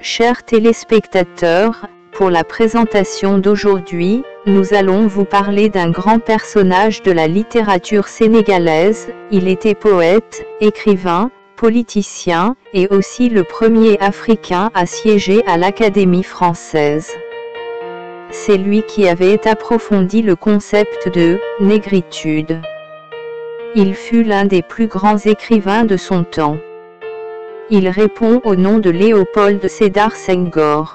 Chers téléspectateurs, pour la présentation d'aujourd'hui, nous allons vous parler d'un grand personnage de la littérature sénégalaise. Il était poète, écrivain, politicien, et aussi le premier Africain à siéger à l'Académie française. C'est lui qui avait approfondi le concept de « négritude ». Il fut l'un des plus grands écrivains de son temps. Il répond au nom de Léopold Sédar Senghor.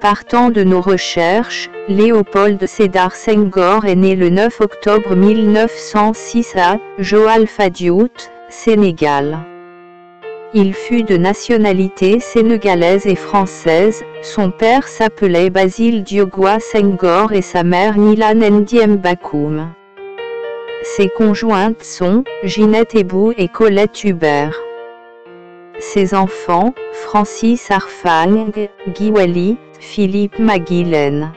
Partant de nos recherches, Léopold Sédar Senghor est né le 9 octobre 1906 à Joal-Fadiouth, Sénégal. Il fut de nationalité sénégalaise et française. Son père s'appelait Basile Diogua Senghor et sa mère Nilan Ndiem Bakoum. Ses conjointes sont Ginette Ebou et Colette Hubert. Ses enfants, Francis Arfang, Guiwali, Philippe Maguilène.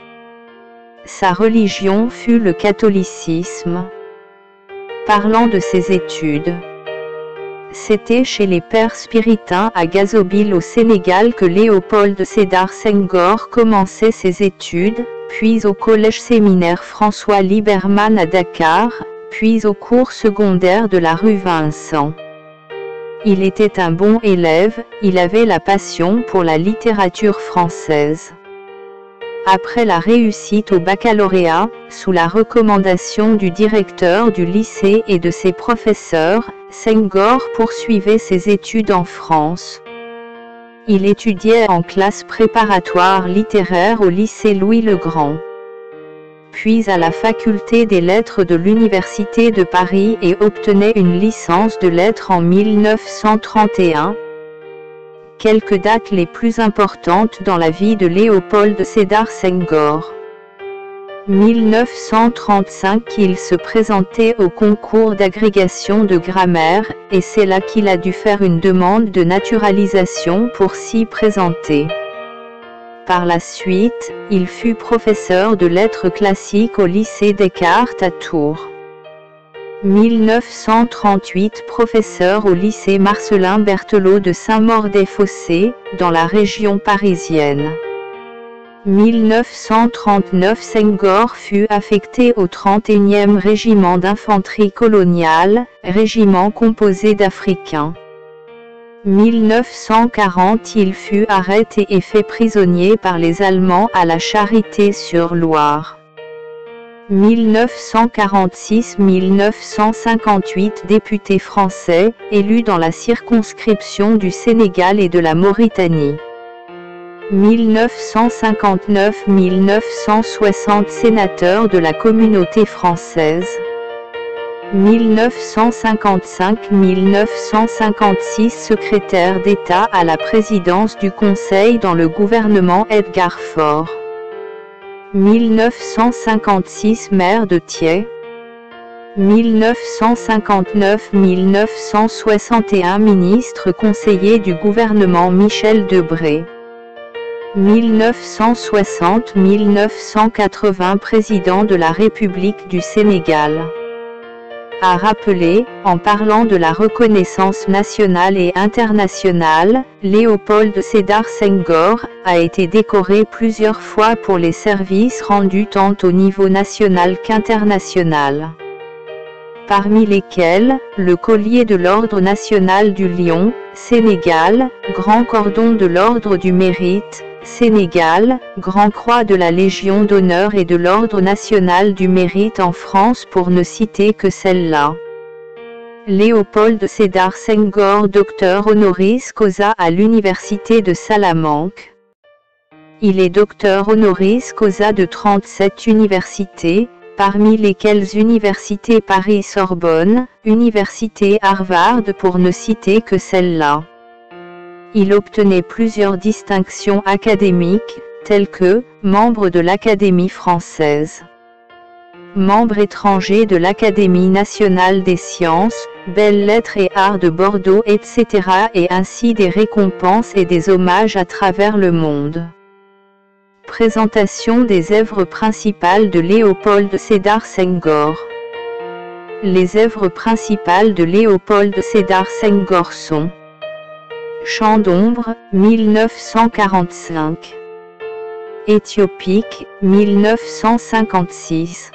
Sa religion fut le catholicisme. Parlant de ses études. C'était chez les pères spiritains à Gazobil au Sénégal que Léopold Sédar Senghor commençait ses études, puis au collège séminaire François Liberman à Dakar, puis au cours secondaire de la rue Vincent. Il était un bon élève, il avait la passion pour la littérature française. Après la réussite au baccalauréat, sous la recommandation du directeur du lycée et de ses professeurs, Senghor poursuivait ses études en France. Il étudiait en classe préparatoire littéraire au lycée Louis-le-Grand. Puis à la faculté des lettres de l'Université de Paris et obtenait une licence de lettres en 1931. Quelques dates les plus importantes dans la vie de Léopold Sédar Senghor. 1935, il se présentait au concours d'agrégation de grammaire, et c'est là qu'il a dû faire une demande de naturalisation pour s'y présenter. Par la suite, il fut professeur de lettres classiques au lycée Descartes à Tours. 1938, professeur au lycée Marcellin Berthelot de Saint-Maur-des-Fossés, dans la région parisienne. 1939, Senghor fut affecté au 31e régiment d'infanterie coloniale, régiment composé d'Africains. 1940, il fut arrêté et fait prisonnier par les Allemands à la Charité-sur-Loire. 1946-1958, député français, élu dans la circonscription du Sénégal et de la Mauritanie. 1959-1960, sénateur de la communauté française. 1955-1956, secrétaire d'État à la présidence du Conseil dans le gouvernement Edgar Faure. 1956, maire de Thiais. 1959-1961, ministre conseiller du gouvernement Michel Debré. 1960-1980, président de la République du Sénégal. A rappeler, en parlant de la reconnaissance nationale et internationale, Léopold Sédar Senghor a été décoré plusieurs fois pour les services rendus tant au niveau national qu'international. Parmi lesquels, le collier de l'Ordre national du Lion, Sénégal, Grand cordon de l'Ordre du Mérite, Sénégal, Grand croix de la Légion d'honneur et de l'Ordre national du Mérite en France pour ne citer que celle-là. Léopold Sédar Senghor, docteur honoris causa à l'Université de Salamanque. Il est docteur honoris causa de 37 universités, parmi lesquelles Université Paris-Sorbonne, Université Harvard pour ne citer que celle-là. Il obtenait plusieurs distinctions académiques, telles que membre de l'Académie française, membre étranger de l'Académie nationale des sciences, belles-lettres et arts de Bordeaux, etc. et ainsi des récompenses et des hommages à travers le monde. Présentation des œuvres principales de Léopold Sédar Senghor. Les œuvres principales de Léopold Sédar Senghor sont Chant d'ombre, 1945. Éthiopique, 1956.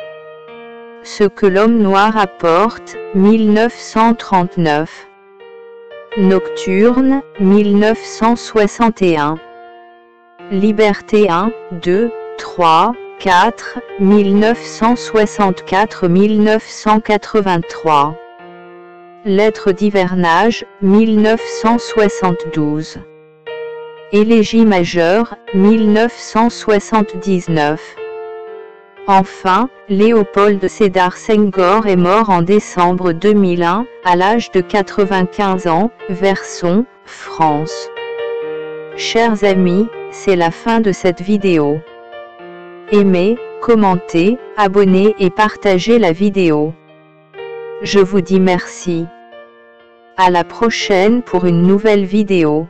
Ce que l'homme noir apporte, 1939. Nocturne, 1961. Liberté 1, 2, 3, 4, 1964-1983. Lettres d'hivernage, 1972. Élégie majeure, 1979. Enfin, Léopold Sédar Senghor est mort en décembre 2001, à l'âge de 95 ans, Verson, France. Chers amis, c'est la fin de cette vidéo. Aimez, commentez, abonnez et partagez la vidéo. Je vous dis merci. À la prochaine pour une nouvelle vidéo.